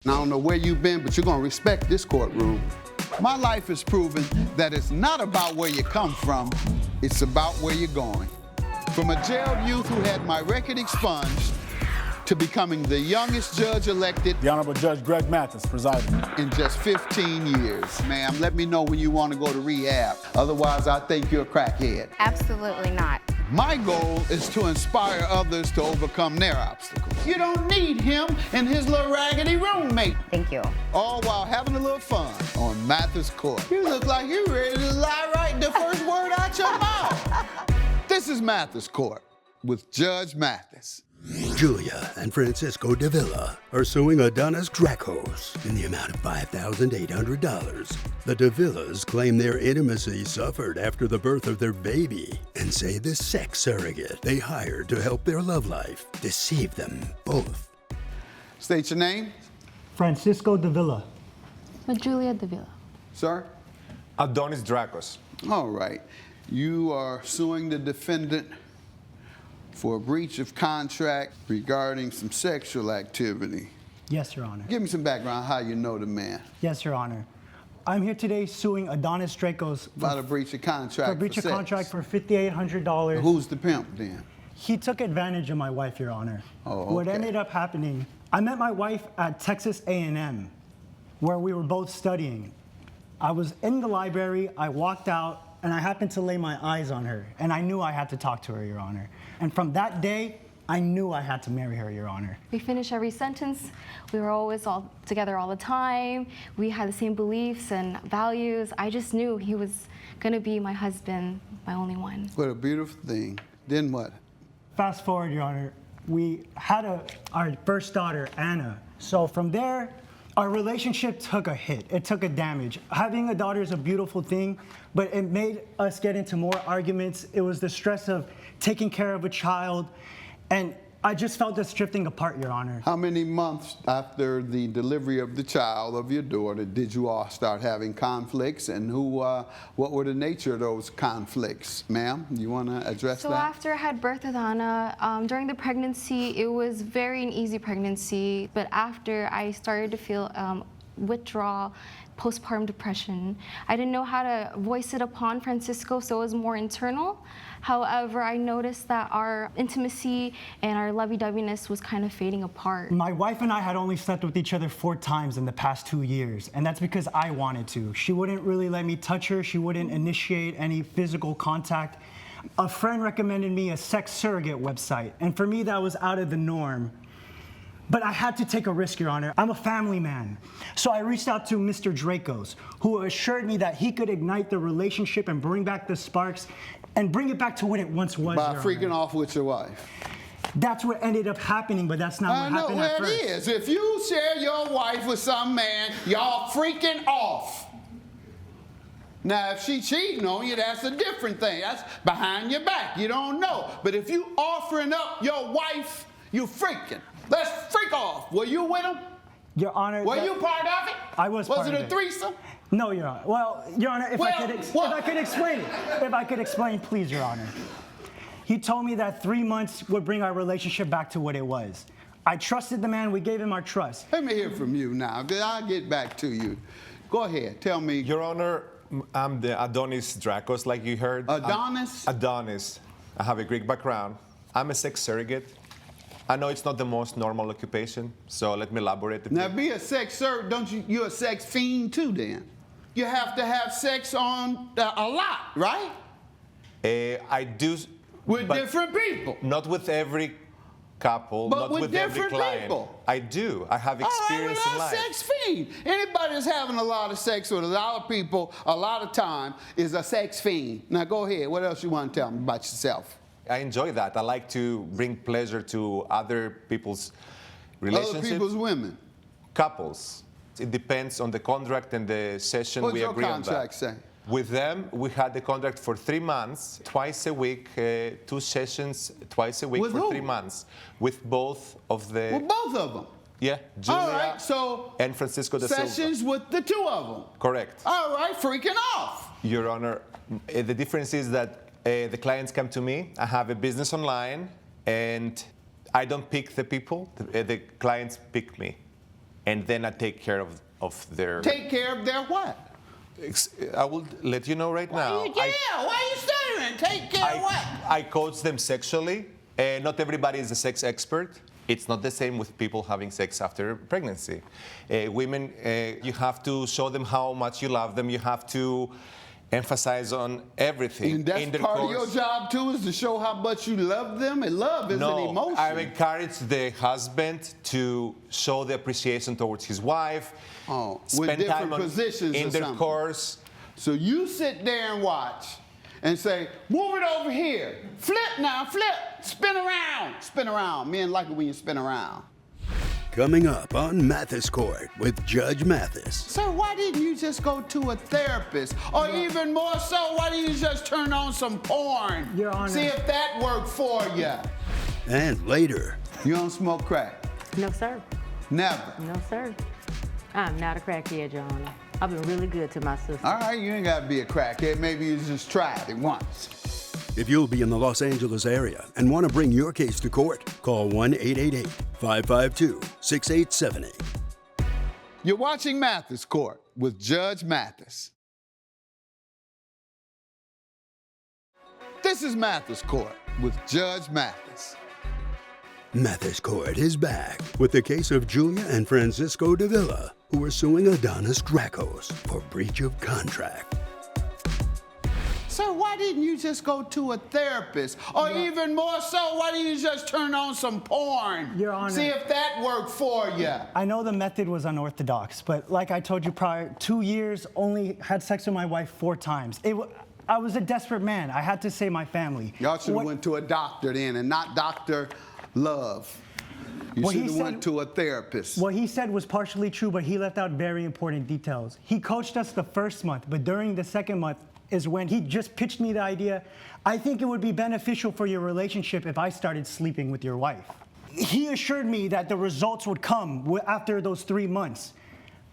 I don't know where you've been, but you're going to respect this courtroom. My life has proven that it's not about where you come from, it's about where you're going. From a jailed youth who had my record expunged to becoming the youngest judge elected. The Honorable Judge Greg Mathis presiding. In just 15 years. Ma'am, let me know when you want to go to rehab. Otherwise, I think you're a crackhead. Absolutely not. My goal is to inspire others to overcome their obstacles. You don't need him and his little raggedy roommate. Thank you. All while having a little fun on Mathis Court. You look like you're ready to lie right the first word out your mouth. This is Mathis Court with Judge Mathis. Julia and Francisco Davila are suing Adonis Dracos in the amount of $5,800. The Davilas claim their intimacy suffered after the birth of their baby and say the sex surrogate they hired to help their love life deceived them both. State your name. Francisco Davila. Julia Davila. Sir? Adonis Dracos. All right. You are suing the defendant for a breach of contract regarding some sexual activity. Yes, Your Honor. Give me some background how you know the man. Yes, Your Honor. I'm here today suing Adonis Dracos About a breach of contract for breach of sex. contract for $5,800. Who's the pimp then? He took advantage of my wife, Your Honor. Oh, okay. What ended up happening, I met my wife at Texas A&M, where we were both studying. I was in the library, I walked out, and I happened to lay my eyes on her, and I knew I had to talk to her, Your Honor. And from that day, I knew I had to marry her, Your Honor. We finished every sentence. We were always all together all the time. We had the same beliefs and values. I just knew he was gonna be my husband, my only one. What a beautiful thing. Then what? Fast forward, Your Honor, we had our first daughter, Anna. So from there, our relationship took a hit. It took a damage. Having a daughter is a beautiful thing, but it made us get into more arguments. It was the stress of taking care of a child, and I just felt us drifting apart, Your Honor. How many months after the delivery of the child, of your daughter, did you all start having conflicts, and what were the nature of those conflicts? Ma'am, you want to address So that? after I had birth with Anna, during the pregnancy, it was very an easy pregnancy, but after I started to feel withdrawal, postpartum depression. I didn't know how to voice it upon Francisco, so it was more internal. However, I noticed that our intimacy and our lovey-doveyness was kind of fading apart. My wife and I had only slept with each other 4 times in the past 2 years, and that's because I wanted to. She wouldn't really let me touch her. She wouldn't initiate any physical contact. A friend recommended me a sex surrogate website, and for me, that was out of the norm. But I had to take a risk, Your Honor. I'm a family man. So I reached out to Mr. Dracos, who assured me that he could ignite the relationship and bring back the sparks and bring it back to what it once was, By Your freaking Honor. off with your wife. That's what ended up happening, but that's not I what know happened where at first. it is. If you share your wife with some man, y'all freaking off. Now, if she cheating on you, that's a different thing. That's behind your back. You don't know. But if you offering up your wife, you freaking. Let's freak off. Were you with him? Your Honor. Were you part of it? I was part Was of it a it. threesome? No, Your Honor. Well, Your Honor, if I could explain it. If I could explain, please, Your Honor. He told me that 3 months would bring our relationship back to what it was. I trusted the man. We gave him our trust. Let me hear from you now. I'll get back to you. Go ahead. Tell me. Your Honor, I'm the Adonis Dracos, like you heard. Adonis? Adonis. I have a Greek background. I'm a sex surrogate. I know it's not the most normal occupation, so let me elaborate a bit. Now, be a sex surrogate, don't you? You're a sex fiend too, then. You have to have sex on a lot, right? I do. With but different people. Not with every couple, But not with with every different client. people. I do. I have experience in life. Sex fiend. Anybody that's having a lot of sex with a lot of people a lot of time is a sex fiend. Now, go ahead. What else you want to tell me about yourself? I enjoy that. I like to bring pleasure to other people's relationships. Other people's women. Couples. It depends on the contract and the session What's we your agree on contract that. say? With them, we had the contract for 3 months, twice a week, 2 sessions twice a week With for who? 3 months, with both of the. Well, both of them. Yeah, Julia All right, so and Francisco da Silva. sessions with the 2 of them. Correct. All right, freaking off. Your Honor, the difference is that the clients come to me. I have a business online, and I don't pick the people. The clients pick me. and then I take care of their... Take care of their what? I will let you know right now. Why are you stuttering? Take care of what? I coach them sexually. Not everybody is a sex expert. It's not the same with people having sex after pregnancy. Women, you have to show them how much you love them. You have to emphasize on everything. And that's part of your job too, is to show how much you love them. And love is an emotion. I encourage the husband to show the appreciation towards his wife. With different positions or something. Intercourse. So you sit there and watch and say, move it over here. Flip now, flip. Spin around. Spin around. Men like it when you spin around. Coming up on Mathis Court with Judge Mathis. Sir, why didn't you just go to a therapist? Or even more so, why didn't you just turn on some porn? Your Honor. See if that worked for you. And later, You don't smoke crack? No, sir. Never. No, sir. I'm not a crackhead, Your Honor. I've been really good to my sister. All right, you ain't got to be a crackhead. Maybe you just tried it once. if you'll be in the Los Angeles area and want to bring your case to court, call 1-888-552-6878. You're watching Mathis Court with Judge Mathis. This is Mathis Court with Judge Mathis. Mathis Court is back with the case of Julia and Francisco Davila, who are suing Adonis Dracos for breach of contract. Sir, why didn't you just go to a therapist? Or even more so, why didn't you just turn on some porn? Your Honor. See if that worked for you. I know the method was unorthodox, but like I told you prior, 2 years, only had sex with my wife 4 times. I was a desperate man. I had to save my family. Y'all should have went to a doctor then and not Dr. Love. You should have went to a therapist. What he said was partially true, but he left out very important details. He coached us the first month, but during the second month is when he just pitched me the idea, I think it would be beneficial for your relationship if I started sleeping with your wife. He assured me that the results would come after those 3 months.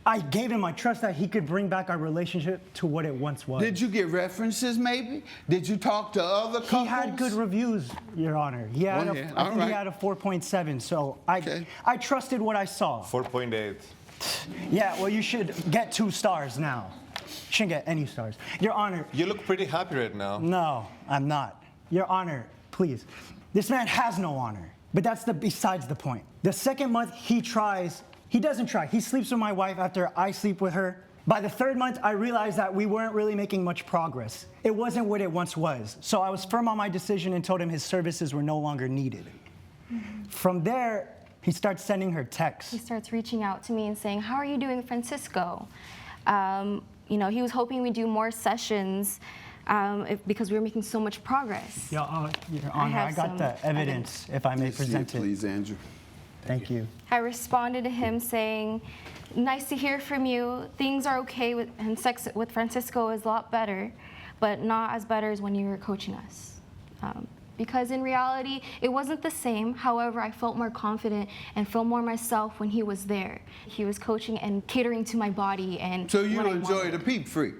I gave him my trust that he could bring back our relationship to what it once was. Did you get references maybe? Did you talk to other couples? He had good reviews, Your Honor. He had I think he had a 4.7, so I trusted what I saw. 4.8. Yeah, well, you should get 2 stars now. Shouldn't get any stars. Your Honor. You look pretty happy right now. No, I'm not. Your Honor, please. This man has no honor, but that's besides the point. The second month he doesn't try. He sleeps with my wife after I sleep with her. By the 3rd month, I realized that we weren't really making much progress. It wasn't what it once was. So I was firm on my decision and told him his services were no longer needed. From there, he starts sending her texts. He starts reaching out to me and saying, "How are you doing, Francisco?" He was hoping we do more sessions because we were making so much progress. Your Honor, I got the evidence, if I may present it. Please, Andrew. Thank you. I responded to him saying, "Nice to hear from you. Things are okay and sex with Francisco is a lot better, but not as better as when you were coaching us." Because in reality, it wasn't the same. However, I felt more confident and felt more myself when he was there. He was coaching and catering to my body and So you what I enjoy wanted. the peep freak?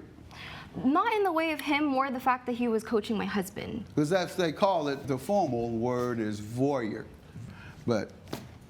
Not in the way of him, more the fact that he was coaching my husband. Because that's, they call it, the formal word is voyeur. But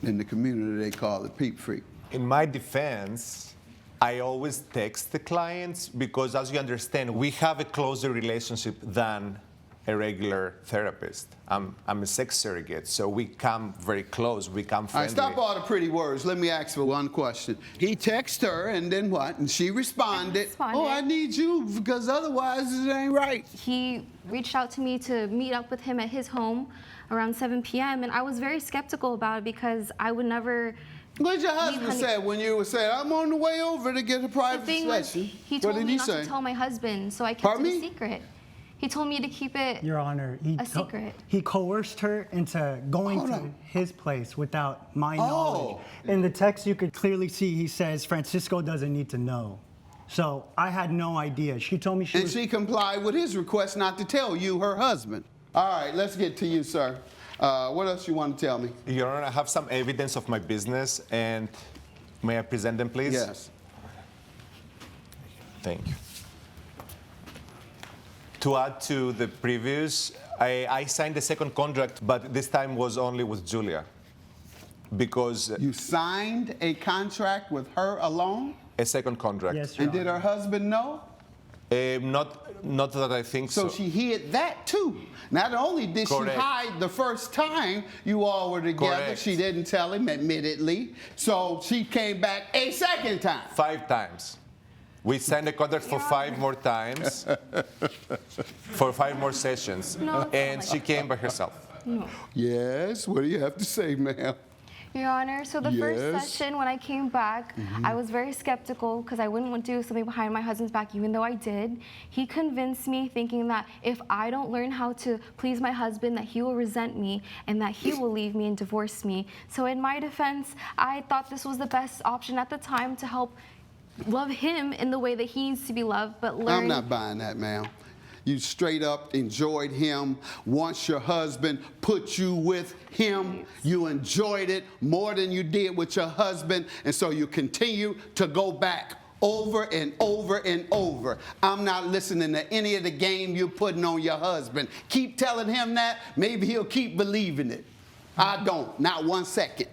in the community, they call it peep freak. In my defense, I always text the clients because, as you understand, we have a closer relationship than a regular therapist. I'm a sex surrogate, so we come very close, we come All friendly. right, stop all the pretty words. Let me ask for one question. He texted her, and then what? And she responded, responded. "Oh, I need you, because otherwise it ain't right." He reached out to me to meet up with him at his home around 7 p.m. and I was very skeptical about it because I would never. What'd your husband say when you were saying, "I'm on the way over to get a The private thing was, session"? he What told did me he not say? to tell my husband, so I kept Pardon it a me? secret. He told me to keep it Your Honor, a secret. He coerced her into going Hold to on. his place without my Oh. knowledge. In the text, you could clearly see he says, "Francisco doesn't need to know." So I had no idea. She told me she And was... she complied with his request not to tell you, her husband. All right, let's get to you, sir. What else you want to tell me? Your Honor, I have some evidence of my business, and may I present them, please? Yes. Thank you. To add to the previous, I signed the second contract, but this time was only with Julia. because You signed a contract with her alone? a second contract. Yes, Your And did Honor. her husband know? Not that I think so. So she hid that too. Not only did Correct. she hide the first time you all were together, Correct. she didn't tell him, admittedly. So she came back a second time. 5 times. We signed a contract for 5 more times, for 5 more sessions, No, it's not and like she came by herself. Yes, what do you have to say, ma'am? Your Honor, so the first Yes. session when I came back, I was very skeptical because I wouldn't want to do something behind my husband's back, even though I did. He convinced me, thinking that if I don't learn how to please my husband, that he will resent me and that he will leave me and divorce me. So in my defense, I thought this was the best option at the time to help love him in the way that he needs to be loved, but learn. I'm not buying that, ma'am. You straight up enjoyed him. Once your husband put you with him, you enjoyed it more than you did with your husband, and so you continue to go back over and over and over. I'm not listening to any of the game you're putting on your husband. Keep telling him that, maybe he'll keep believing it. I don't, not 1 second.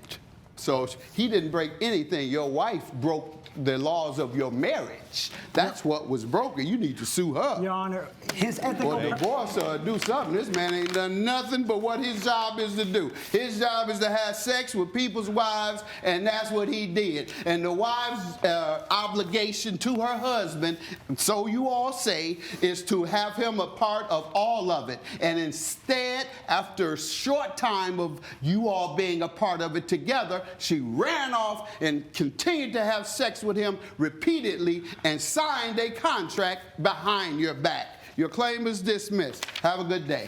So he didn't break anything. Your wife broke the laws of your marriage. That's what was broken. You need to sue her. Your Honor, his ethical. Or divorce her or do something. This man ain't done nothing but what his job is to do. His job is to have sex with people's wives, and that's what he did. And the wife's obligation to her husband, so you all say, is to have him a part of all of it. And instead, after a short time of you all being a part of it together, she ran off and continued to have sex with him repeatedly and signed a contract behind your back. Your claim is dismissed. Have a good day.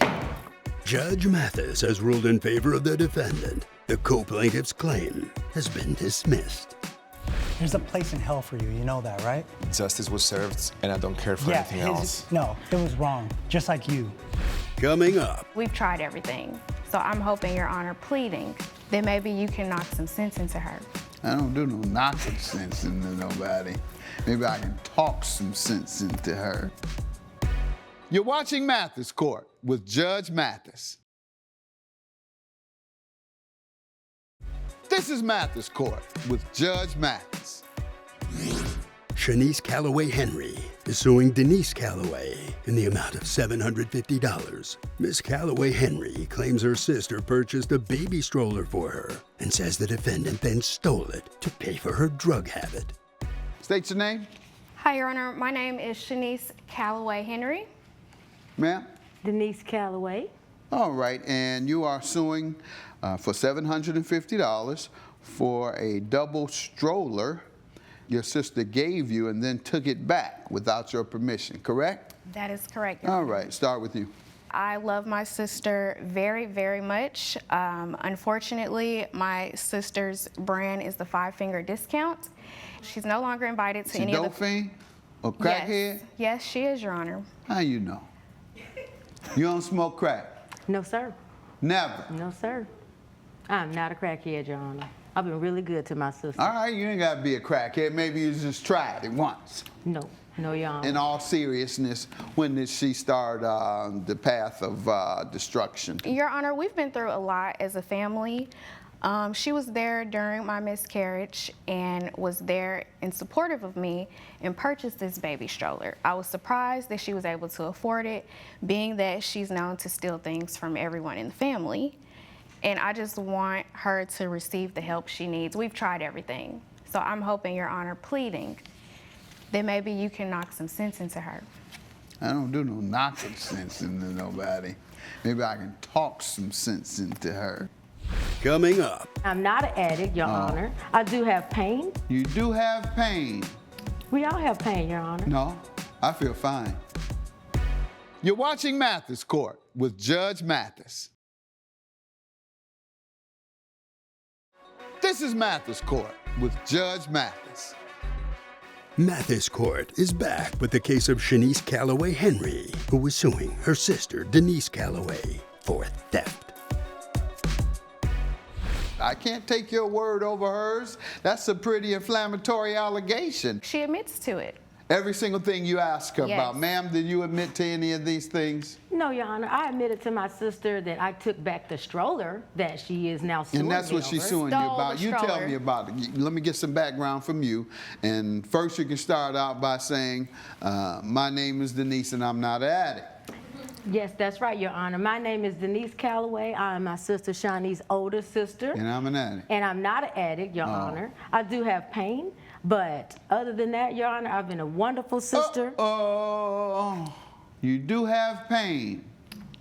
Judge Mathis has ruled in favor of the defendant. The co-plaintiff's claim has been dismissed. There's a place in hell for you. You know that, right? Justice was served, and I don't care for anything else. No, it was wrong. Just like you. Coming up, We've tried everything, so I'm hoping, Your Honor, pleading that maybe you can knock some sense into her. I don't do no knocking sense into nobody. Maybe I can talk some sense into her. You're watching Mathis Court with Judge Mathis. This is Mathis Court with Judge Mathis. Shanice Calloway Henry is suing Denise Calloway in the amount of $750. Miss Calloway Henry claims her sister purchased a baby stroller for her and says the defendant then stole it to pay for her drug habit. State your name, Hi, Your Honor. My name is Shanice Calloway Henry. ma'am. Denise Calloway. All right, and you are suing for $750 for a double stroller your sister gave you and then took it back without your permission, correct? That is correct, Your All Honor. right, start with you. I love my sister very, very much. Unfortunately, my sister's brand is the 5-finger discount. She's no longer invited to She any of the... Dolphin or crackhead? Yes, she is, Your Honor. How you know? You don't smoke crack? No, sir. Never. No, sir. I'm not a crackhead, Your Honor. I've been really good to my sister. All right, you ain't got to be a crackhead. Maybe you just tried it once. No, Your Honor. In all seriousness, when did she start the path of destruction? Your Honor, we've been through a lot as a family. She was there during my miscarriage and was there and supportive of me and purchased this baby stroller. I was surprised that she was able to afford it, being that she's known to steal things from everyone in the family. And I just want her to receive the help she needs. We've tried everything. So I'm hoping, Your Honor, pleading that maybe you can knock some sense into her. I don't do no knocking sense into nobody. Maybe I can talk some sense into her. Coming up, I'm not an addict, Your Honor. I do have pain. You do have pain. We all have pain, Your Honor. No, I feel fine. You're watching Mathis Court with Judge Mathis. This is Mathis Court with Judge Mathis. Mathis Court is back with the case of Shanice Calloway Henry, who was suing her sister Denise Calloway for theft. I can't take your word over hers. That's a pretty inflammatory allegation. She admits to it. Every single thing you ask her Yes. about. Ma'am, did you admit to any of these things? No, Your Honor. I admitted to my sister that I took back the stroller that she is now suing And that's me what she's over. suing you Stole about. the You tell stroller. me about it. Let me get some background from you. And first you can start out by saying, my name is Denise and I'm not an addict. Yes, that's right, Your Honor. My name is Denise Calloway. I am my sister Shawnee's older sister. And I'm an addict. And I'm not an addict, Your Honor. I do have pain, but other than that, Your Honor, I've been a wonderful sister. Oh, you do have pain.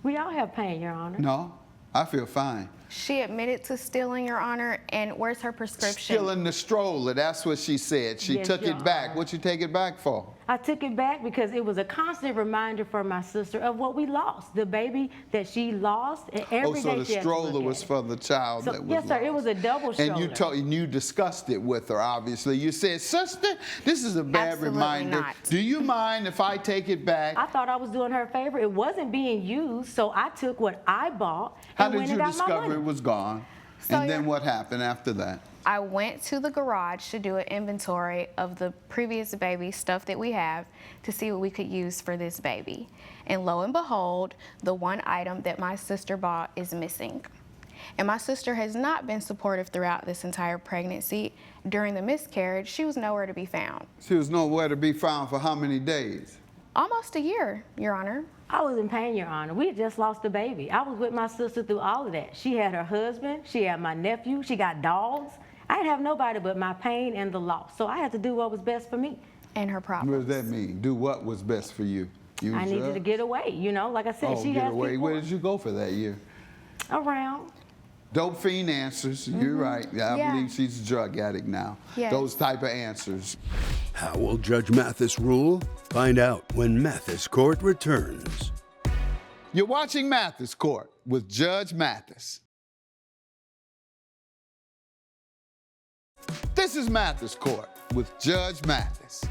We all have pain, Your Honor. No, I feel fine. She admitted to stealing, Your Honor, and where's her prescription? Stealing the stroller, that's what she said. She Yes, took Your it back. Honor. What'd you take it back for? I took it back because it was a constant reminder for my sister of what we lost. The baby that she lost, and every so day the she had to stroller look was at it. for the child So, that was yes, sir. It lost. was a double stroller. And you discussed it with her, obviously. You said, sister, this is a bad Absolutely reminder. not. Do you mind if I take it back? I thought I was doing her a favor. It wasn't being used, so I took what I bought How and did went you and got my discover money. it was gone? So And then you're- what happened after that? I went to the garage to do an inventory of the previous baby stuff that we have to see what we could use for this baby. And lo and behold, the one item that my sister bought is missing. And my sister has not been supportive throughout this entire pregnancy. During the miscarriage, she was nowhere to be found. She was nowhere to be found for how many days? Almost a year, Your Honor. I was in pain, Your Honor. We had just lost a baby. I was with my sister through all of that. She had her husband. She had my nephew. She got dogs. I didn't have nobody but my pain and the loss. So I had to do what was best for me. And her What problems. does that mean? Do what was best for you? Use I needed to drugs? get away, you know. Like I said, Oh, she get has away. people Where did you go for that year? around. Dope fiend answers. You're right. I Yeah. believe she's a drug addict now. Yes. Those type of answers. How will Judge Mathis rule? Find out when Mathis Court returns. You're watching Mathis Court with Judge Mathis. This is Mathis Court with Judge Mathis.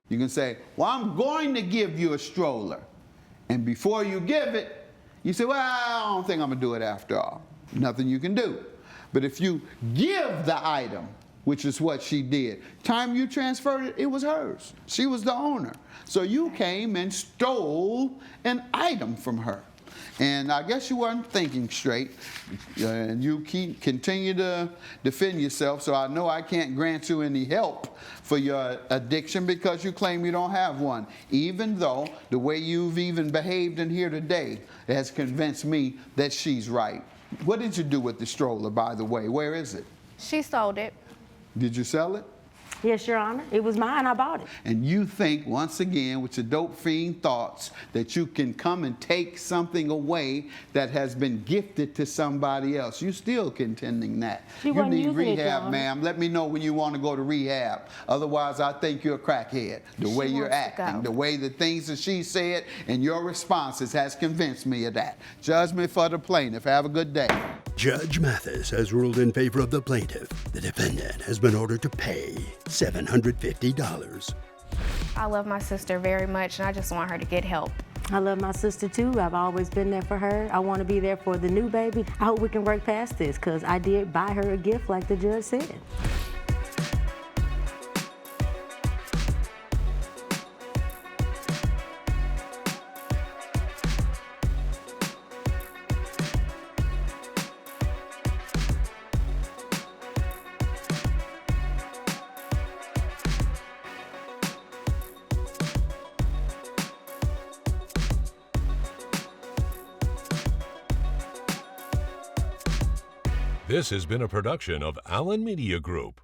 You can say, well, I'm going to give you a stroller. And before you give it, you say, well, I don't think I'm going to do it after all. Nothing you can do. But if you give the item, which is what she did, time you transferred it, it was hers. She was the owner. So you came and stole an item from her. And I guess you weren't thinking straight, and you continue to defend yourself, so I know I can't grant you any help for your addiction because you claim you don't have one, even though the way you've even behaved in here today has convinced me that she's right. What did you do with the stroller, by the way? Where is it? She sold it. Did you sell it? Yes, Your Honor. It was mine. I bought it. And you think, once again, with your dope fiend thoughts, that you can come and take something away that has been gifted to somebody else. You still contending that. She You wasn't need using it, Your rehab, Honor. ma'am. Let me know when you want to go to rehab. Otherwise, I think you're a crackhead. The way you're wants to acting, go. the way the things that she said, and your responses has convinced me of that. Judgment for the plaintiff. Have a good day. Judge Mathis has ruled in favor of the plaintiff. The defendant has been ordered to pay $750. I love my sister very much, and I just want her to get help. I love my sister too. I've always been there for her. I want to be there for the new baby. I hope we can work past this because I did buy her a gift like the judge said. This has been a production of Allen Media Group.